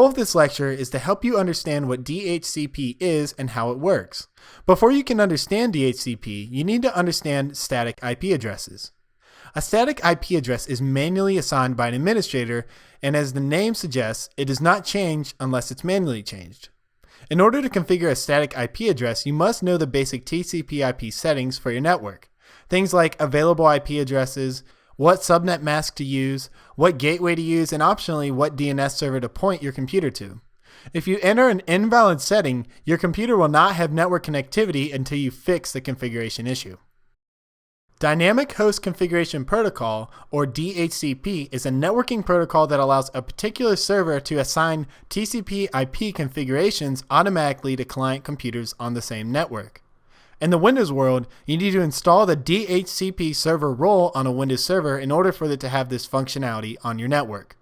The goal of this lecture is to help you understand what DHCP is and how it works. Before you can understand DHCP, you need to understand static IP addresses. A static IP address is manually assigned by an administrator, and as the name suggests, it does not change unless it's manually changed. In order to configure a static IP address, you must know the basic TCP/IP settings for your network. Things like available IP addresses, what subnet mask to use, what gateway to use, and optionally what DNS server to point your computer to. If you enter an invalid setting, your computer will not have network connectivity until you fix the configuration issue. Dynamic Host Configuration Protocol, or DHCP, is a networking protocol that allows a particular server to assign TCP/IP configurations automatically to client computers on the same network. In the Windows world, you need to install the DHCP server role on a Windows server in order for it to have this functionality on your network.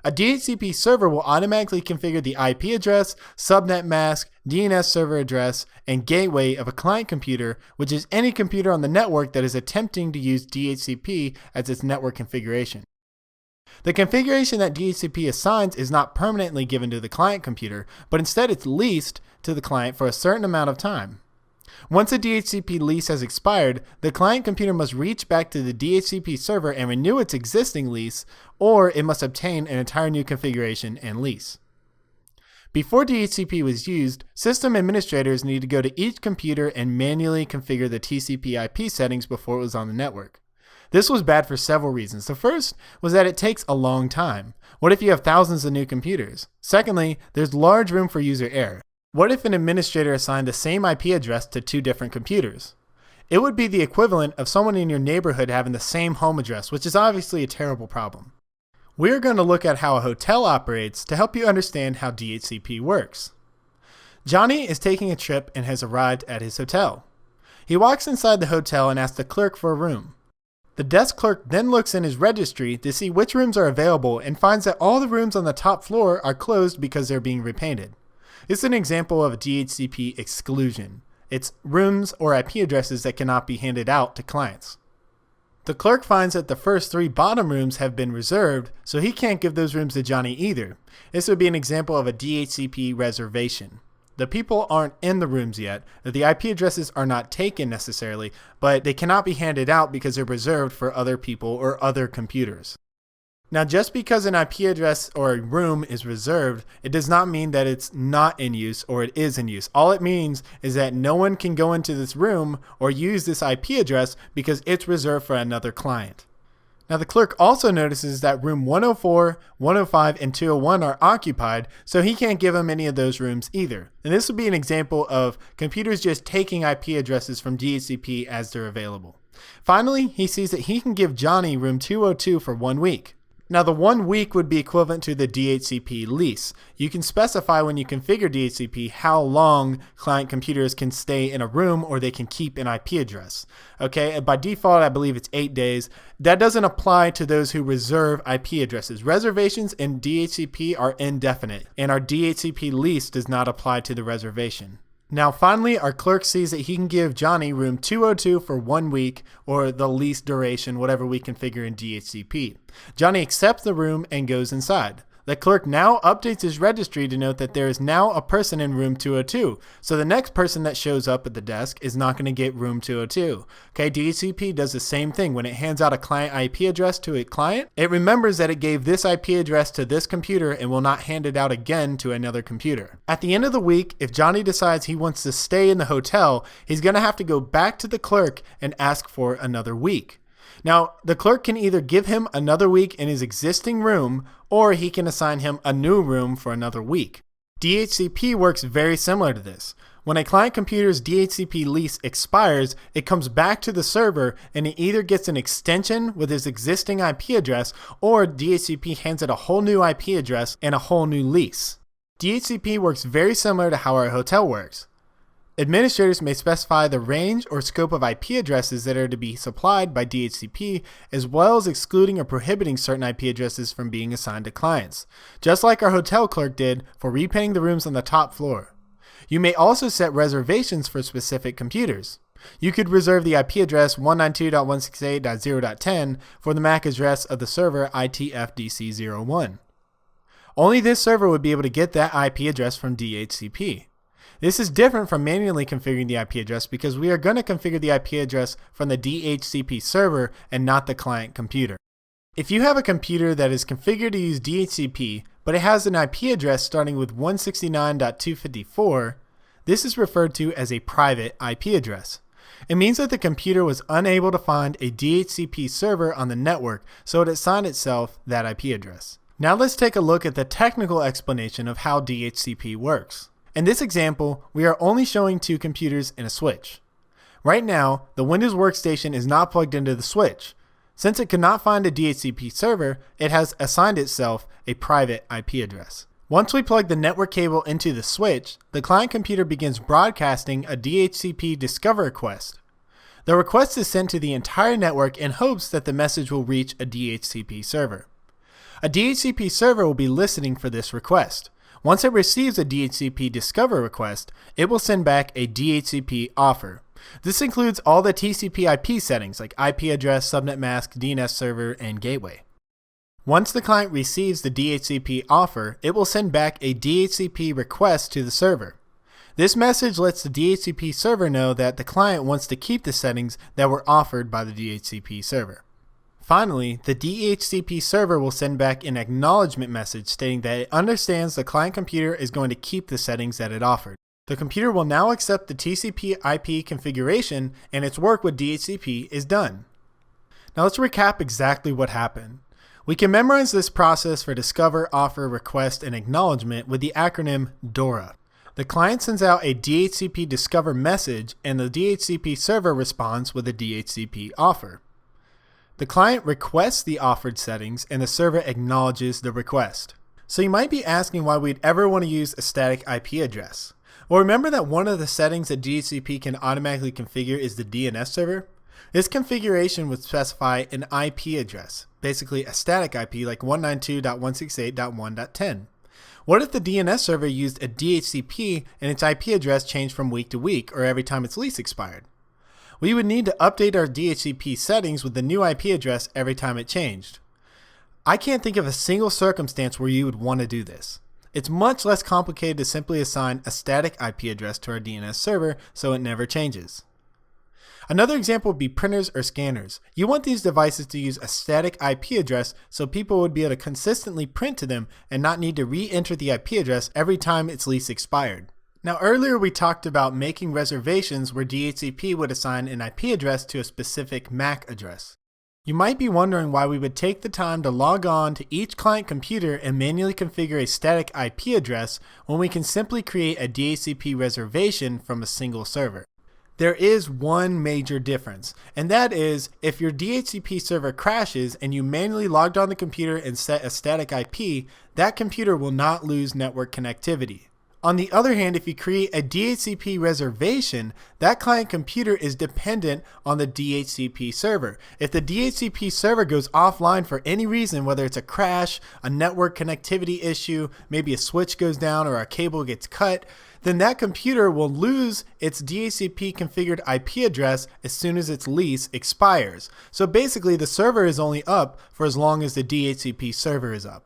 A DHCP server will automatically configure the IP address, subnet mask, DNS server address, and gateway of a client computer, which is any computer on the network that is attempting to use DHCP as its network configuration. The configuration that DHCP assigns is not permanently given to the client computer, but instead it's leased to the client for a certain amount of time. Once a DHCP lease has expired, the client computer must reach back to the DHCP server and renew its existing lease, or it must obtain an entire new configuration and lease. Before DHCP was used, system administrators needed to go to each computer and manually configure the TCP/IP settings before it was on the network. This was bad for several reasons. The first was that it takes a long time. What if you have thousands of new computers? Secondly, there's large room for user error. What if an administrator assigned the same IP address to two different computers? It would be the equivalent of someone in your neighborhood having the same home address, which is obviously a terrible problem. We're going to look at how a hotel operates to help you understand how DHCP works. Johnny is taking a trip and has arrived at his hotel. He walks inside the hotel and asks the clerk for a room. The desk clerk then looks in his registry to see which rooms are available and finds that all the rooms on the top floor are closed because they're being repainted. This is an example of a DHCP exclusion. It's rooms or IP addresses that cannot be handed out to clients. The clerk finds that the first three bottom rooms have been reserved, so he can't give those rooms to Johnny either. This would be an example of a DHCP reservation. The people aren't in the rooms yet. The IP addresses are not taken necessarily, but they cannot be handed out because they're reserved for other people or other computers. Now, just because an IP address or a room is reserved, it does not mean that it's not in use or it is in use. All it means is that no one can go into this room or use this IP address because it's reserved for another client. Now, the clerk also notices that room 104, 105, and 201 are occupied, so he can't give him any of those rooms either. And this would be an example of computers just taking IP addresses from DHCP as they're available. Finally, he sees that he can give Johnny room 202 for 1 week. Now, the 1 week would be equivalent to the DHCP lease. You can specify when you configure DHCP how long client computers can stay in a room or they can keep an IP address. Okay, by default, I believe it's 8 days. That doesn't apply to those who reserve IP addresses. Reservations in DHCP are indefinite, and our DHCP lease does not apply to the reservation. Now, finally, our clerk sees that he can give Johnny room 202 for 1 week, or the lease duration, whatever we configure in DHCP. Johnny accepts the room and goes inside. The clerk now updates his registry to note that there is now a person in room 202. So the next person that shows up at the desk is not going to get room 202. Okay, DHCP does the same thing. When it hands out a client IP address to a client, it remembers that it gave this IP address to this computer and will not hand it out again to another computer. At the end of the week, if Johnny decides he wants to stay in the hotel, he's going to have to go back to the clerk and ask for another week. Now, the clerk can either give him another week in his existing room, or he can assign him a new room for another week. DHCP works very similar to this. When a client computer's DHCP lease expires, it comes back to the server and it either gets an extension with his existing IP address, or DHCP hands it a whole new IP address and a whole new lease. DHCP works very similar to how our hotel works. Administrators may specify the range or scope of IP addresses that are to be supplied by DHCP, as well as excluding or prohibiting certain IP addresses from being assigned to clients, just like our hotel clerk did for repainting the rooms on the top floor. You may also set reservations for specific computers. You could reserve the IP address 192.168.0.10 for the MAC address of the server ITFDC01. Only this server would be able to get that IP address from DHCP. This is different from manually configuring the IP address because we are going to configure the IP address from the DHCP server and not the client computer. If you have a computer that is configured to use DHCP, but it has an IP address starting with 169.254, this is referred to as a private IP address. It means that the computer was unable to find a DHCP server on the network, so it assigned itself that IP address. Now let's take a look at the technical explanation of how DHCP works. In this example, we are only showing two computers and a switch. Right now, the Windows workstation is not plugged into the switch. Since it could not find a DHCP server, it has assigned itself a private IP address. Once we plug the network cable into the switch, the client computer begins broadcasting a DHCP discover request. The request is sent to the entire network in hopes that the message will reach a DHCP server. A DHCP server will be listening for this request. Once it receives a DHCP discover request, it will send back a DHCP offer. This includes all the TCP/IP settings like IP address, subnet mask, DNS server, and gateway. Once the client receives the DHCP offer, it will send back a DHCP request to the server. This message lets the DHCP server know that the client wants to keep the settings that were offered by the DHCP server. Finally, the DHCP server will send back an acknowledgement message stating that it understands the client computer is going to keep the settings that it offered. The computer will now accept the TCP/IP configuration and its work with DHCP is done. Now let's recap exactly what happened. We can memorize this process for discover, offer, request, and acknowledgement with the acronym DORA. The client sends out a DHCP discover message and the DHCP server responds with a DHCP offer. The client requests the offered settings and the server acknowledges the request. So you might be asking why we'd ever want to use a static IP address. Well, remember that one of the settings that DHCP can automatically configure is the DNS server? This configuration would specify an IP address, basically a static IP like 192.168.1.10. What if the DNS server used a DHCP and its IP address changed from week to week or every time its lease expired? We would need to update our DHCP settings with the new IP address every time it changed. I can't think of a single circumstance where you would want to do this. It's much less complicated to simply assign a static IP address to our DNS server so it never changes. Another example would be printers or scanners. You want these devices to use a static IP address so people would be able to consistently print to them and not need to re-enter the IP address every time its lease expired. Now earlier we talked about making reservations where DHCP would assign an IP address to a specific MAC address. You might be wondering why we would take the time to log on to each client computer and manually configure a static IP address when we can simply create a DHCP reservation from a single server. There is one major difference, and that is if your DHCP server crashes and you manually logged on the computer and set a static IP, that computer will not lose network connectivity. On the other hand, if you create a DHCP reservation, that client computer is dependent on the DHCP server. If the DHCP server goes offline for any reason, whether it's a crash, a network connectivity issue, maybe a switch goes down or a cable gets cut, then that computer will lose its DHCP configured IP address as soon as its lease expires. So basically the server is only up for as long as the DHCP server is up.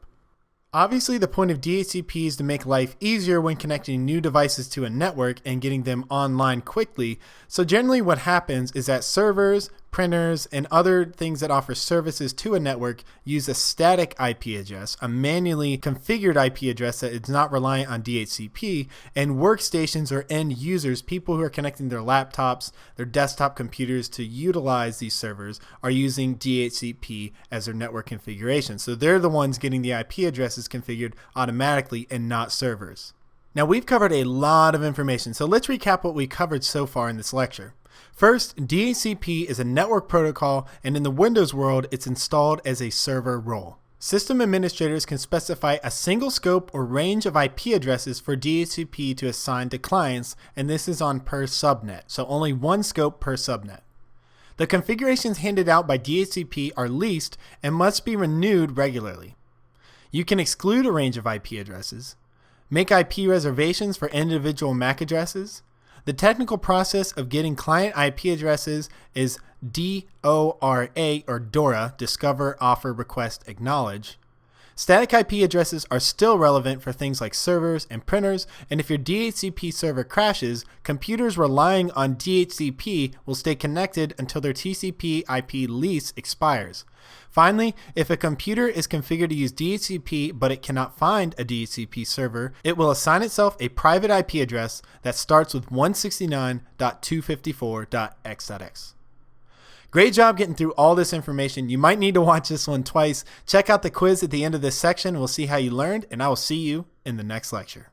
Obviously, the point of DHCP is to make life easier when connecting new devices to a network and getting them online quickly. So generally what happens is that servers, printers, and other things that offer services to a network use a static IP address, a manually configured IP address that is not reliant on DHCP, and workstations or end users, people who are connecting their laptops, their desktop computers to utilize these servers, are using DHCP as their network configuration. So they're the ones getting the IP addresses configured automatically and not servers. Now we've covered a lot of information, so let's recap what we covered so far in this lecture. First, DHCP is a network protocol, and in the Windows world, it's installed as a server role. System administrators can specify a single scope or range of IP addresses for DHCP to assign to clients, and this is on per subnet, so only one scope per subnet. The configurations handed out by DHCP are leased and must be renewed regularly. You can exclude a range of IP addresses, make IP reservations for individual MAC addresses. The technical process of getting client IP addresses is DORA or DORA, Discover, Offer, Request, Acknowledge. Static IP addresses are still relevant for things like servers and printers, and if your DHCP server crashes, computers relying on DHCP will stay connected until their TCP IP lease expires. Finally, if a computer is configured to use DHCP but it cannot find a DHCP server, it will assign itself a private IP address that starts with 169.254.x.x. Great job getting through all this information. You might need to watch this one twice. Check out the quiz at the end of this section. We'll see how you learned, and I will see you in the next lecture.